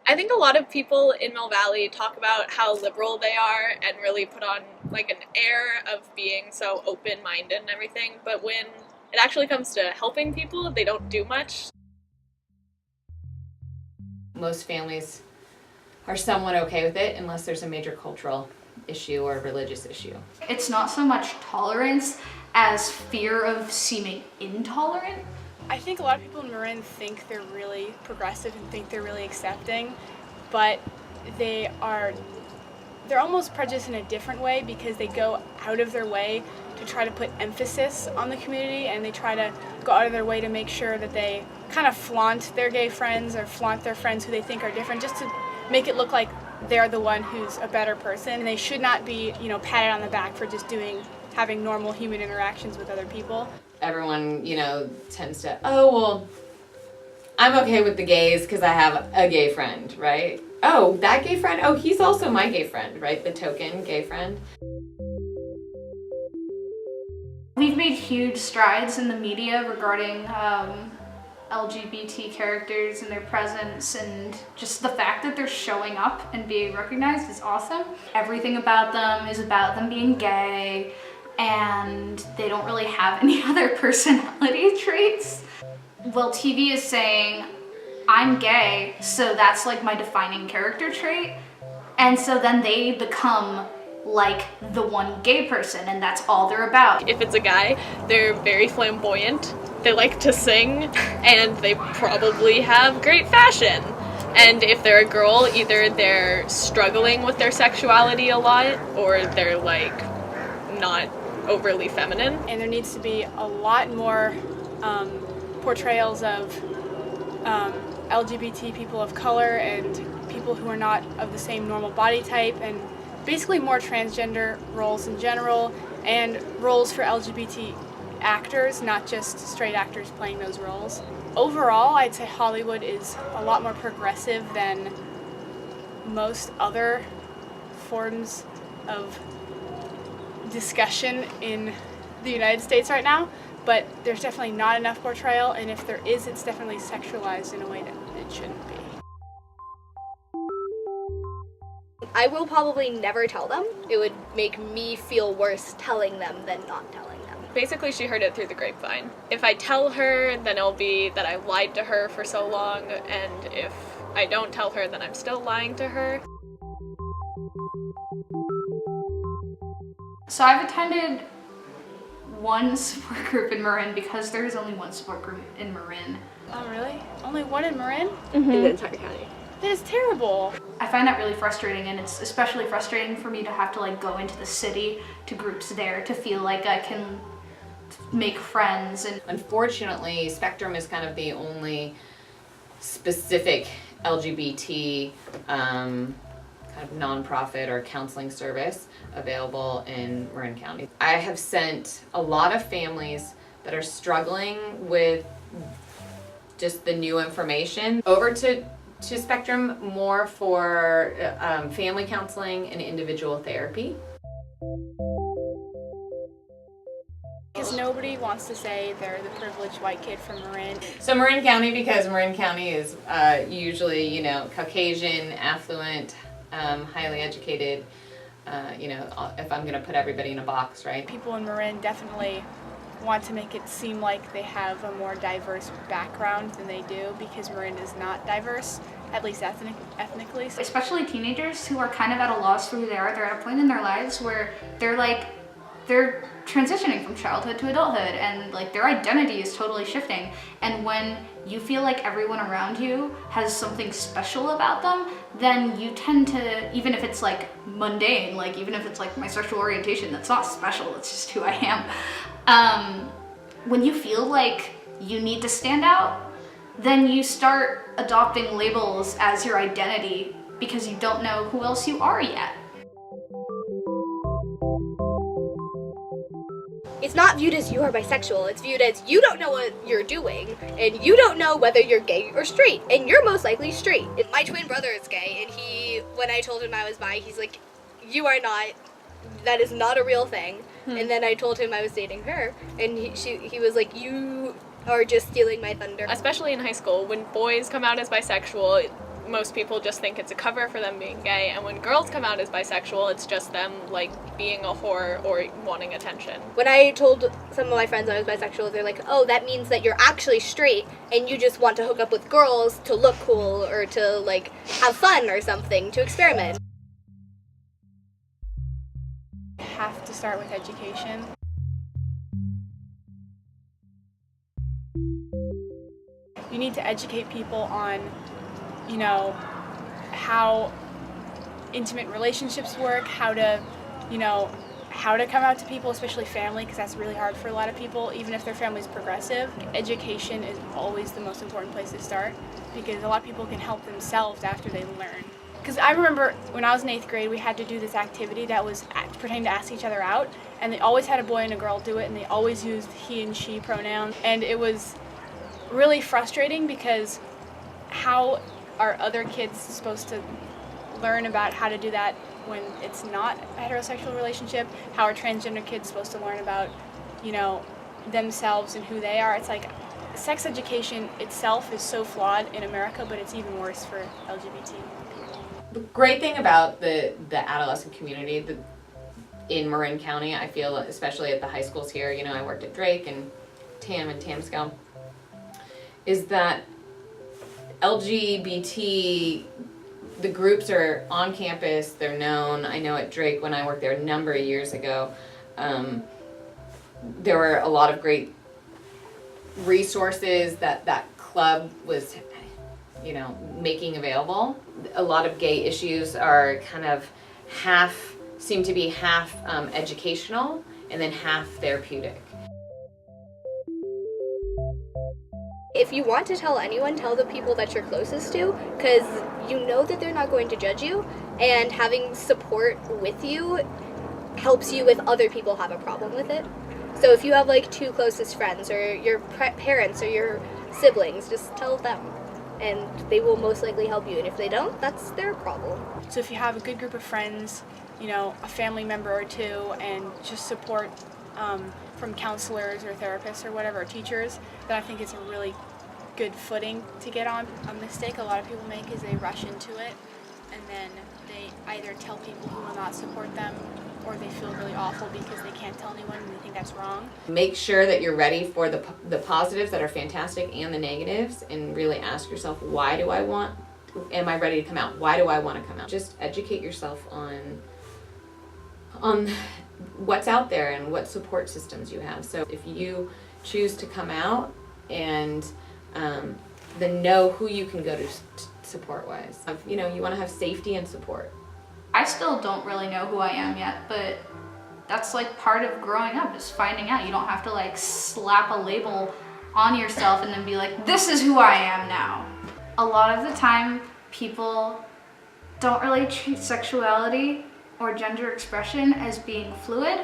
I think a lot of people in Mill Valley talk about how liberal they are and really put on like an air of being so open-minded and everything, but when it actually comes to helping people, they don't do much. Most families are somewhat okay with it unless there's a major cultural issue or religious issue. It's not so much tolerance as fear of seeming intolerant. I think a lot of people in Marin think they're really progressive and think they're really accepting, but they're almost prejudiced in a different way because they go out of their way to try to put emphasis on the community, and they try to go out of their way to make sure that they kind of flaunt their gay friends or flaunt their friends who they think are different, just to make it look like they're the one who's a better person. And they should not be, patted on the back for just having normal human interactions with other people. Everyone, tends to, oh, well, I'm okay with the gays because I have a gay friend, right? Oh, that gay friend? Oh, he's also my gay friend, right? The token gay friend. We've made huge strides in the media regarding LGBT characters and their presence, and just the fact that they're showing up and being recognized is awesome. Everything about them is about them being gay, and they don't really have any other personality traits. Well, TV is saying, I'm gay, so that's like my defining character trait. And so then they become like the one gay person, and that's all they're about. If it's a guy, they're very flamboyant, they like to sing, and they probably have great fashion. And if they're a girl, either they're struggling with their sexuality a lot, or they're like not overly feminine. And there needs to be a lot more portrayals of LGBT people of color and people who are not of the same normal body type, and basically more transgender roles in general, and roles for LGBT actors, not just straight actors playing those roles. Overall, I'd say Hollywood is a lot more progressive than most other forms of discussion in the United States right now, but there's definitely not enough portrayal, and if there is, it's definitely sexualized in a way that it shouldn't be. I will probably never tell them. It would make me feel worse telling them than not telling them. Basically, she heard it through the grapevine. If I tell her, then it'll be that I lied to her for so long, and if I don't tell her, then I'm still lying to her. So I've attended one support group in Marin because there's only one support group in Marin. Oh, really? Only one in Marin? In the entire county. That is terrible. I find that really frustrating, and it's especially frustrating for me to have to go into the city to groups there to feel like I can make friends. And unfortunately, Spectrum is kind of the only specific LGBT kind of nonprofit or counseling service available in Marin County. I have sent a lot of families that are struggling with just the new information over to Spectrum more for family counseling and individual therapy. Because nobody wants to say they're the privileged white kid from Marin. So Marin County, because Marin County is usually, Caucasian, affluent, highly educated, if I'm gonna put everybody in a box, right? People in Marin definitely want to make it seem like they have a more diverse background than they do, because Marin is not diverse, at least ethnically. especially teenagers who are kind of at a loss for who they are. They're at a point in their lives where they're transitioning from childhood to adulthood, and their identity is totally shifting. And when you feel like everyone around you has something special about them, then you tend to, even if it's mundane, even if it's my sexual orientation, that's not special, it's just who I am. When you feel like you need to stand out, then you start adopting labels as your identity because you don't know who else you are yet. It's not viewed as you are bisexual, it's viewed as you don't know what you're doing, and you don't know whether you're gay or straight, and you're most likely straight. And my twin brother is gay, and when I told him I was bi, he's like, you are not, that is not a real thing. And then I told him I was dating her, and he was like, you are just stealing my thunder. Especially in high school, when boys come out as bisexual, most people just think it's a cover for them being gay, and when girls come out as bisexual, it's just them, like, being a whore or wanting attention. When I told some of my friends I was bisexual, they're like, oh, that means that you're actually straight and you just want to hook up with girls to look cool or to, like, have fun or something, to experiment. Have to start with education. You need to educate people on, you know, how intimate relationships work, how to, you know, how to come out to people, especially family, because that's really hard for a lot of people, even if their family's progressive. Education is always the most important place to start, because a lot of people can help themselves after they learn. Because I remember when I was in 8th grade, we had to do this activity that was pretending to ask each other out, and they always had a boy and a girl do it, and they always used he and she pronouns, and it was really frustrating because how are other kids supposed to learn about how to do that when it's not a heterosexual relationship? How are transgender kids supposed to learn about, you know, themselves and who they are? It's like sex education itself is so flawed in America, but it's even worse for LGBT people. The great thing about the adolescent community in Marin County, I feel, especially at the high schools here, you know, I worked at Drake and TAM and Tamscale, is that LGBT, the groups are on campus, they're known. I know at Drake, when I worked there a number of years ago, there were a lot of great resources that club was, you know, making available. A lot of gay issues are kind of seem to be half educational and then half therapeutic. If you want to tell anyone, tell the people that you're closest to, because you know that they're not going to judge you, and having support with you helps you if other people have a problem with it. So if you have like 2 closest friends or your parents or your siblings, just tell them, and they will most likely help you, and if they don't, that's their problem. So if you have a good group of friends, you know, a family member or 2, and just support from counselors or therapists or whatever, or teachers, then I think it's a really good footing to get on. A mistake a lot of people make is they rush into it, and then they either tell people who will not support them, or they feel really awful because they can't tell anyone and they think that's wrong. Make sure that you're ready for the positives that are fantastic and the negatives, and really ask yourself, am I ready to come out? Why do I want to come out? Just educate yourself on what's out there and what support systems you have. So if you choose to come out, and then know who you can go to support wise. You know, you want to have safety and support. I still don't really know who I am yet, but that's like part of growing up, is finding out. You don't have to like slap a label on yourself and then be like, this is who I am now. A lot of the time, people don't really treat sexuality or gender expression as being fluid.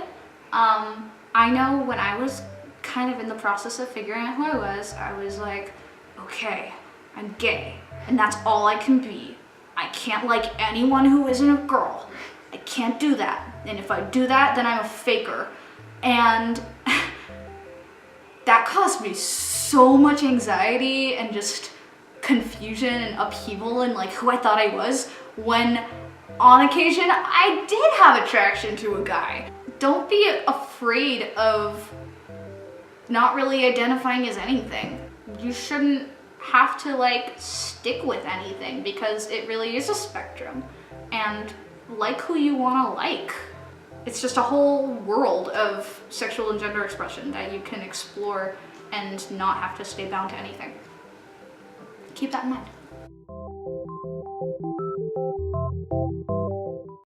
I know when I was kind of in the process of figuring out who I was like, okay, I'm gay, and that's all I can be. I can't like anyone who isn't a girl. I can't do that. And if I do that, then I'm a faker. And that caused me so much anxiety and just confusion and upheaval in like who I thought I was, when on occasion I did have attraction to a guy. Don't be afraid of not really identifying as anything. You shouldn't have to like stick with anything, because it really is a spectrum, and like who you want to like. It's just a whole world of sexual and gender expression that you can explore and not have to stay bound to anything. Keep that in mind.